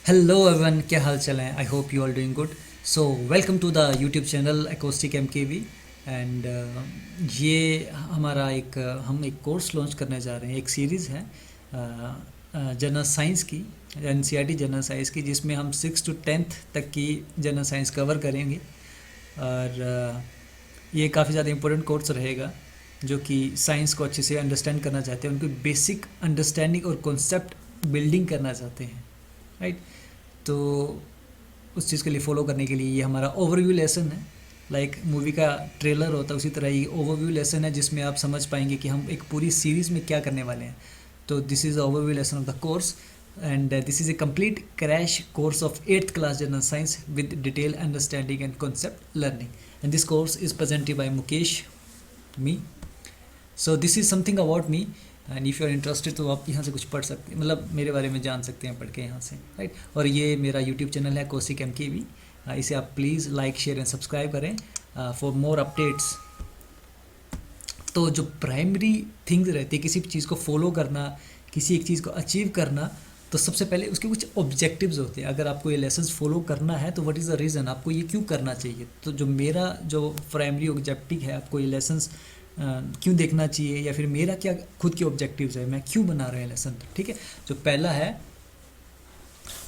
Hello everyone, क्या हाल चाल है? I hope you all doing good. So welcome to the YouTube channel Acoustic MKV. And ये हमारा हम एक कोर्स लॉन्च करने जा रहे हैं। एक सीरीज़ है जनरल साइंस की, एनसीईआरटी जनरल साइंस की, जिसमें हम 6 to 10th तक की जनरल साइंस कवर करेंगे। और ये काफ़ी ज़्यादा इम्पोर्टेंट कोर्स रहेगा, जो कि साइंस को अच्छे से अंडरस्टैंड करना चाहते हैं, उनकी बेसिक अंडरस्टैंडिंग और कॉन्सेप्ट बिल्डिंग करना चाहते हैं, राइट। तो उस चीज़ के लिए फॉलो करने के लिए ये हमारा ओवरव्यू लेसन है। लाइक मूवी का ट्रेलर होता है, उसी तरह ये ओवरव्यू लेसन है, जिसमें आप समझ पाएंगे कि हम एक पूरी सीरीज़ में क्या करने वाले हैं। तो this is overview lesson of the course, and this is a complete crash course of 8th class general science with detail understanding and concept learning. And this course is presented by Mukesh, me. So this is something about me, and if you are interested तो आप यहाँ से कुछ पढ़ सकते हैं, मतलब मेरे बारे में जान सकते हैं पढ़ के यहाँ से, राइट। और ये मेरा यूट्यूब चैनल है कोसिक एमकेवी, इसे आप please like share and subscribe करें फॉर मोर अपडेट्स। तो जो प्राइमरी थिंग्स रहती है किसी भी चीज़ को फॉलो करना, किसी एक चीज़ को अचीव करना, तो सबसे पहले उसके कुछ ऑब्जेक्टिव्स होते हैं। अगर आपको ये लेसन्स फॉलो करना है तो व्हाट इज़ द रीज़न, आपको ये क्यों करना चाहिए। तो जो मेरा जो प्राइमरी ऑब्जेक्टिव है, आपको ये लेसन्स क्यों देखना चाहिए, या फिर मेरा क्या खुद के ऑब्जेक्टिव्स है, मैं क्यों बना रहा है लेसन, ठीक है। जो पहला है,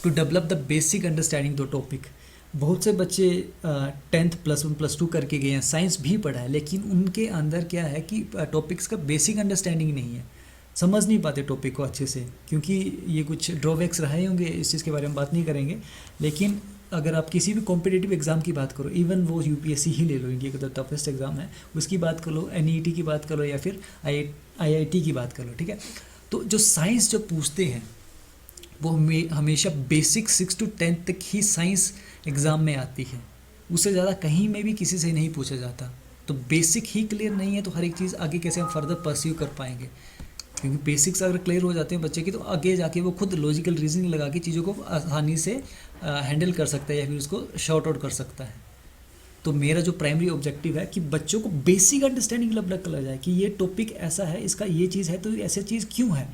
to develop the basic understanding the topic. बहुत से बच्चे 10th +1 +2 करके गए हैं, साइंस भी पढ़ा है, लेकिन उनके अंदर क्या है कि टॉपिक्स का बेसिक अंडरस्टैंडिंग नहीं है, समझ नहीं पाते टॉपिक को अच्छे से, क्योंकि ये कुछ ड्रॉबैक्स रहे होंगे, इस चीज़ के बारे में बात नहीं करेंगे। लेकिन अगर आप किसी भी कॉम्पिटिटिव एग्ज़ाम की बात करो, इवन वो यूपीएससी ही ले लो, इंडिया का तो टफेस्ट एग्ज़ाम है, उसकी बात कर लो, एनईईटी की बात कर लो, या फिर आईआईटी की बात कर लो, ठीक है। तो जो साइंस जो पूछते हैं वो हमेशा बेसिक 6 to 10 तक ही साइंस एग्ज़ाम में आती है, उससे ज़्यादा कहीं में भी किसी से नहीं पूछा जाता। तो बेसिक ही क्लियर नहीं है तो हर एक चीज़ आगे कैसे हम फर्दर परस्यू कर पाएंगे, क्योंकि बेसिक्स अगर क्लियर हो जाते हैं बच्चे की, तो आगे जाके वो खुद लॉजिकल रीजनिंग लगा के चीज़ों को आसानी से हैंडल कर सकता है, या फिर उसको शॉर्ट आउट कर सकता है। तो मेरा जो प्राइमरी ऑब्जेक्टिव है कि बच्चों को बेसिक अंडरस्टैंडिंग डेवलप कर जाए कि ये टॉपिक ऐसा है, इसका ये चीज़ है, तो ऐसी चीज़ क्यों है,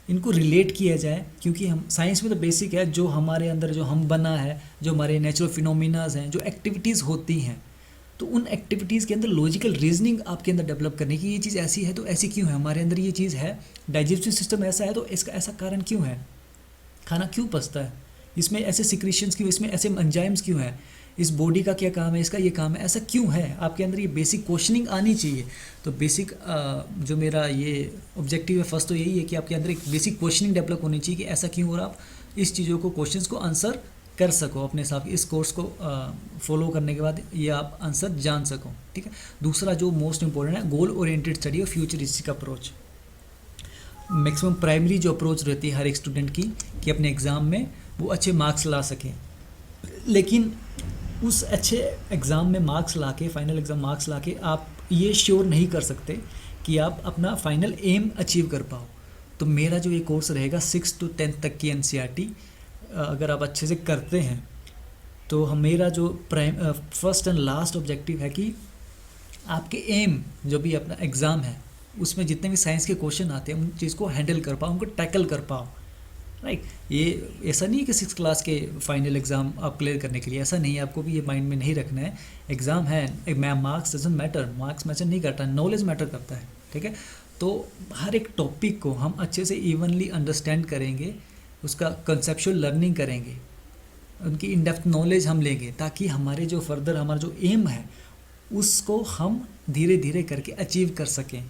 इनको रिलेट किया जाए। क्योंकि हम साइंस में तो बेसिक है, जो हमारे अंदर जो हम बना है, जो हमारे नेचुरल फिनोमिनाज हैं, जो एक्टिविटीज़ होती हैं, तो उन एक्टिविटीज़ के अंदर लॉजिकल रीजनिंग आपके अंदर डेवलप करने की, ये चीज़ ऐसी है तो ऐसी क्यों है, हमारे अंदर ये चीज़ है, डाइजेस्टिव सिस्टम ऐसा है तो इसका ऐसा कारण क्यों है, खाना क्यों पचता है, इसमें ऐसे सिक्रीशंस क्यों, इसमें ऐसे एंजाइम्स क्यों है, इस बॉडी का क्या काम है, इसका ये काम है, ऐसा क्यों है, आपके अंदर ये बेसिक क्वेश्चनिंग आनी चाहिए। तो बेसिक जो मेरा ये ऑब्जेक्टिव है फर्स्ट, तो यही है कि आपके अंदर एक बेसिक क्वेश्चनिंग डेवलप होनी चाहिए कि ऐसा क्यों, और आप इस चीज़ों को, क्वेश्चंस को आंसर कर सको अपने हिसाब। इस कोर्स को फॉलो करने के बाद ये आप आंसर जान सको, ठीक है। दूसरा जो मोस्ट इंपॉर्टेंट है, गोल ओरिएंटेड स्टडी और फ्यूचरिस्टिक अप्रोच। मैक्सिमम प्राइमरी जो अप्रोच रहती है हर एक स्टूडेंट की, कि अपने एग्ज़ाम में वो अच्छे मार्क्स ला सकें, लेकिन उस अच्छे एग्ज़ाम में मार्क्स लाके, फाइनल एग्ज़ाम मार्क्स लाके आप ये श्योर नहीं कर सकते कि आप अपना फाइनल एम अचीव कर पाओ। तो मेरा जो ये कोर्स रहेगा 6 to 10 तक की एनसीईआरटी, अगर आप अच्छे से करते हैं तो मेरा जो फर्स्ट एंड लास्ट ऑब्जेक्टिव है कि आपके एम, जो भी अपना एग्ज़ाम है, उसमें जितने भी साइंस के क्वेश्चन आते हैं उन चीज़ को हैंडल कर पाओ, उनको टैकल कर पाओ, राइट। ये ऐसा नहीं है कि 6th क्लास के फाइनल एग्ज़ाम आप क्लियर करने के लिए, ऐसा नहीं है, आपको भी ये माइंड में नहीं रखना है। एग्ज़ाम है, marks doesn't matter, marks matter नहीं करता, नॉलेज मैटर करता है, ठीक है। तो हर एक टॉपिक को हम अच्छे से इवनली अंडरस्टैंड करेंगे, उसका कंसेप्चुअल लर्निंग करेंगे, उनकी इन डेप्थ नॉलेज हम लेंगे, ताकि हमारे जो फर्दर हमारा जो एम है उसको हम धीरे धीरे करके अचीव कर सकें,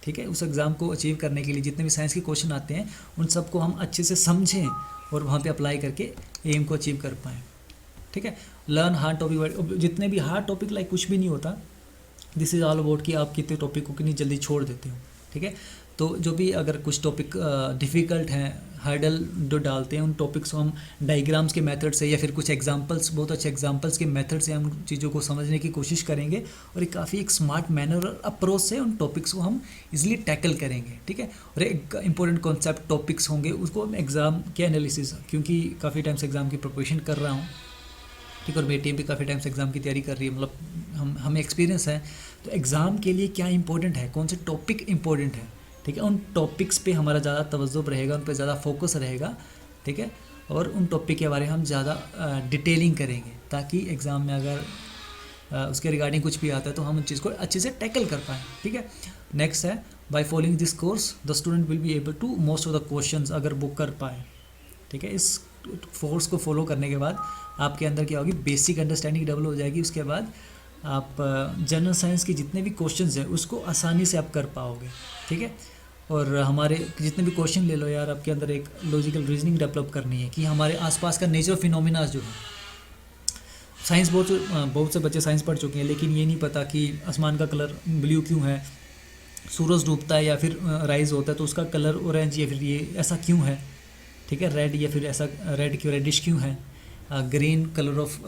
ठीक है। उस एग्ज़ाम को अचीव करने के लिए जितने भी साइंस के क्वेश्चन आते हैं उन सबको हम अच्छे से समझें और वहाँ पे अप्लाई करके एम को अचीव कर पाएँ, ठीक है। लर्न हार्ड टॉपिक, जितने भी हार्ड टॉपिक लाइक कुछ भी नहीं होता, दिस इज़ ऑल अबाउट कि आप कितने टॉपिक को कितनी जल्दी छोड़ देते हो, ठीक है। तो जो भी अगर कुछ टॉपिक डिफ़िकल्ट हैं, हर्डल जो डालते हैं, उन टॉपिक्स को हम डायग्राम्स के मेथड से, या फिर कुछ एग्जांपल्स, बहुत अच्छे एग्जांपल्स के मेथड से हम चीज़ों को समझने की कोशिश करेंगे, और एक काफ़ी एक स्मार्ट मैनर और अप्रोच से उन टॉपिक्स को हम इजीली टैकल करेंगे, ठीक है। और एक इंपॉर्टेंट कॉन्सेप्ट टॉपिक्स होंगे, उसको हम एग्ज़ाम के एनालिसिस, क्योंकि काफ़ी टाइम से एग्ज़ाम की प्रिपरेशन कर रहा हूँ, ठीक है, और मेरी टीम भी काफ़ी टाइम से एग्ज़ाम की तैयारी कर रही है, मतलब हमें एक्सपीरियंस है। तो एग्ज़ाम के लिए क्या इंपॉर्टेंट है, कौन से टॉपिक इंपॉर्टेंट है, ठीक है, उन टॉपिक्स पे हमारा ज़्यादा तवज्जो रहेगा, उन पे ज़्यादा फोकस रहेगा, ठीक है। और उन टॉपिक के बारे में हम ज़्यादा डिटेलिंग करेंगे, ताकि एग्ज़ाम में अगर उसके रिगार्डिंग कुछ भी आता है तो हम उन चीज़ को अच्छे से टैकल कर पाएँ। ठीक है, नेक्स्ट है by following this course the student will be able to most of the questions, अगर वो कर पाए। ठीक है, इस कोर्स को फॉलो करने के बाद आपके अंदर क्या होगी, बेसिक अंडरस्टैंडिंग डेवलप हो जाएगी। उसके बाद आप जनरल साइंस के जितने भी क्वेश्चंस हैं उसको आसानी से आप कर पाओगे। ठीक है, और हमारे जितने भी क्वेश्चन ले लो यार, आपके अंदर एक लॉजिकल रीजनिंग डेवलप करनी है कि हमारे आसपास का नेचर फिनोमिना जो है, साइंस बहुत से बच्चे साइंस पढ़ चुके हैं लेकिन ये नहीं पता कि आसमान का कलर ब्लू क्यों है, सूरज डूबता है या फिर राइज होता है तो उसका कलर ऑरेंज या फिर ये ऐसा क्यों है। ठीक है, रेड या फिर ऐसा रेड क्यों, रेडिश क्यों है, ग्रीन कलर ऑफ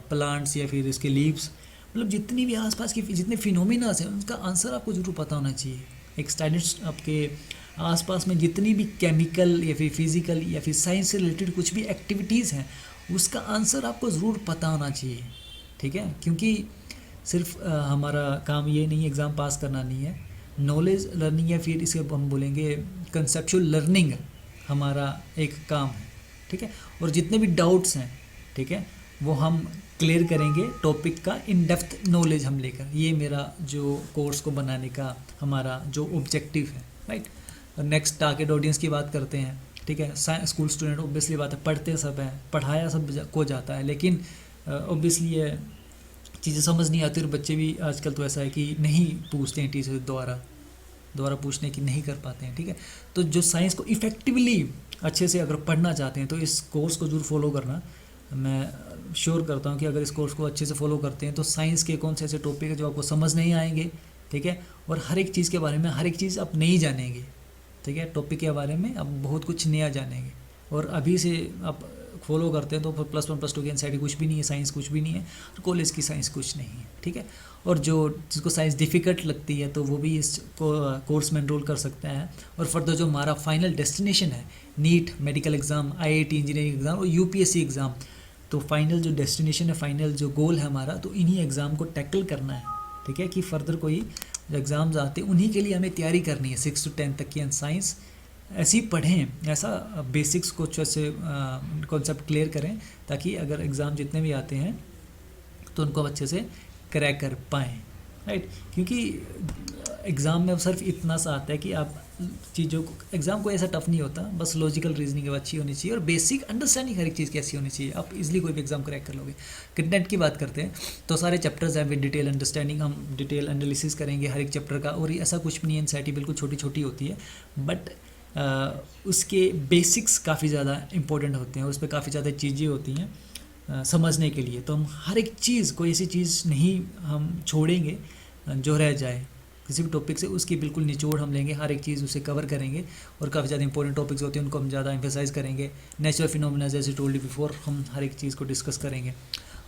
प्लांट्स या फिर इसके लीव्स, मतलब जितनी भी आसपास की जितने फिनोमिनास हैं उनका आंसर आपको ज़रूर पता होना चाहिए। एक स्टैंडर्ड आपके आसपास में जितनी भी केमिकल या फिर फिज़िकल या फिर साइंस से रिलेटेड कुछ भी एक्टिविटीज़ हैं उसका आंसर आपको ज़रूर पता होना चाहिए। ठीक है, क्योंकि सिर्फ हमारा काम ये नहीं एग्ज़ाम पास करना नहीं है, नॉलेज लर्निंग या फिर इसे हम बोलेंगे कंसेप्चुअल लर्निंग हमारा एक काम है। ठीक है, और जितने भी डाउट्स हैं, ठीक है, वो हम क्लियर करेंगे टॉपिक का इन डेप्थ नॉलेज हम लेकर। ये मेरा जो कोर्स को बनाने का हमारा जो ऑब्जेक्टिव है, राइट। नेक्स्ट टारगेट ऑडियंस की बात करते हैं। ठीक है, स्कूल स्टूडेंट ऑब्वियसली बात है, पढ़ते सब हैं, पढ़ाया सब को जाता है, लेकिन ऑब्वियसली ये चीज़ें समझ नहीं आती और बच्चे भी आजकल तो ऐसा है कि नहीं पूछते हैं टीचर द्वारा पूछने की नहीं कर पाते हैं। ठीक है, तो जो साइंस को इफ़ेक्टिवली अच्छे से अगर पढ़ना चाहते हैं तो इस कोर्स को जरूर फॉलो करना। मैं श्योर करता हूँ कि अगर इस कोर्स को अच्छे से फॉलो करते हैं तो साइंस के कौन से ऐसे टॉपिक है जो आपको समझ नहीं आएंगे। ठीक है, और हर एक चीज़ के बारे में हर एक चीज़ आप नहीं जानेंगे। ठीक है, टॉपिक के बारे में आप बहुत कुछ नया जानेंगे, और अभी से आप फॉलो करते हैं तो फिर +1 +2 की एनसीईआरटी कुछ भी नहीं है, साइंस कुछ भी नहीं है, और कॉलेज की साइंस कुछ नहीं है। ठीक है, और जो जिसको साइंस डिफ़िकल्ट लगती है तो वो भी इस कोर्स में एनरोल कर सकता है। और फर्दर जो हमारा फाइनल डेस्टिनेशन है, NEET medical exam, IIT engineering exam और UPSC एग्ज़ाम, तो फाइनल जो डेस्टिनेशन है, फाइनल जो गोल है हमारा, तो इन्हीं एग्ज़ाम को टैकल करना है। ठीक है, कि फर्दर कोई जो एग्ज़ाम्स आते हैं उन्हीं के लिए हमें तैयारी करनी है। 6 से 10 तक की साइंस ऐसे ही पढ़ें, ऐसा बेसिक्स कुछ ऐसे कॉन्सेप्ट क्लियर करें ताकि अगर एग्ज़ाम जितने भी आते हैं तो उनको अच्छे से क्रैक कर पाएँ, राइट। क्योंकि एग्ज़ाम में सिर्फ इतना सा आता है कि आप चीज़ों को, एग्ज़ाम को ऐसा टफ नहीं होता, बस लॉजिकल रीजनिंग अच्छी होनी चाहिए और बेसिक अंडरस्टैंडिंग हर एक चीज़ की ऐसी होनी चाहिए, आप इजीली कोई भी एग्ज़ाम क्रैक कर लोगे। कंटेंट की बात करते हैं तो सारे चैप्टर्स हैं विद डिटेल अंडरस्टैंडिंग, हम डिटेल एनालिसिस करेंगे हर एक चैप्टर का। और ऐसा कुछ भी नहीं है, एनसीईआरटी बिल्कुल छोटी छोटी होती है, बट उसके बेसिक्स काफ़ी ज़्यादा इंपॉर्टेंट होते हैं, उस पर काफ़ी ज़्यादा चीज़ें होती हैं समझने के लिए। तो हम हर एक चीज़, कोई ऐसी चीज़ नहीं हम छोड़ेंगे जो रह जाए किसी भी टॉपिक से, उसकी बिल्कुल निचोड़ हम लेंगे, हर एक चीज़ उसे कवर करेंगे। और काफ़ी ज़्यादा इंपॉर्टेंट टॉपिक्स होते हैं उनको हम ज़्यादा एम्फेसाइज करेंगे। नेचुरल फिनोमेना जैसे टोल्ड यू बिफोर, हम हर एक चीज़ को डिस्कस करेंगे।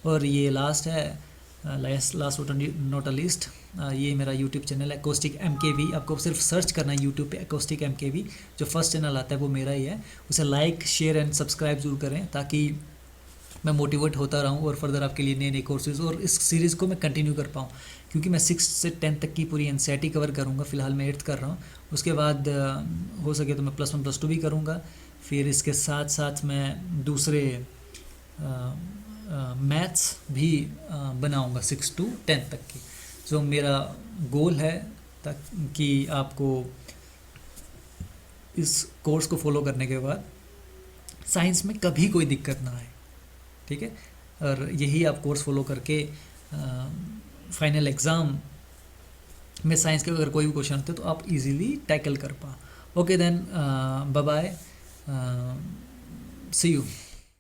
और ये लास्ट है, लास्ट नॉट अ लीस्ट, ये मेरा यूट्यूब चैनल है एकोस्टिक MKV। आपको सिर्फ सर्च करना है यूट्यूब पे एकोस्टिक MKV, जो फर्स्ट चैनल आता है वो मेरा ही है। उसे लाइक शेयर एंड सब्सक्राइब जरूर करें ताकि मैं मोटिवेट होता रहूं और फर्दर आपके लिए नए नए कोर्सेज और इस सीरीज़ को मैं कंटिन्यू कर पाऊँ। क्योंकि मैं 6 से 10 तक की पूरी एनसीईआरटी कवर करूँगा, फ़िलहाल मैं 8th कर रहा हूँ। उसके बाद हो सके तो मैं +1 +2 भी करूँगा। फिर इसके साथ साथ मैं दूसरे मैथ्स भी बनाऊँगा 6 to 10 तक की। जो मेरा गोल है कि आपको इस कोर्स को फॉलो करने के बाद साइंस में कभी कोई दिक्कत ना आए। ठीक है, और यही आप कोर्स फॉलो करके फाइनल एग्ज़ाम में साइंस के अगर कोई भी क्वेश्चन आते तो आप इजीली टैकल कर पाओ। Okay then, bye bye, see you.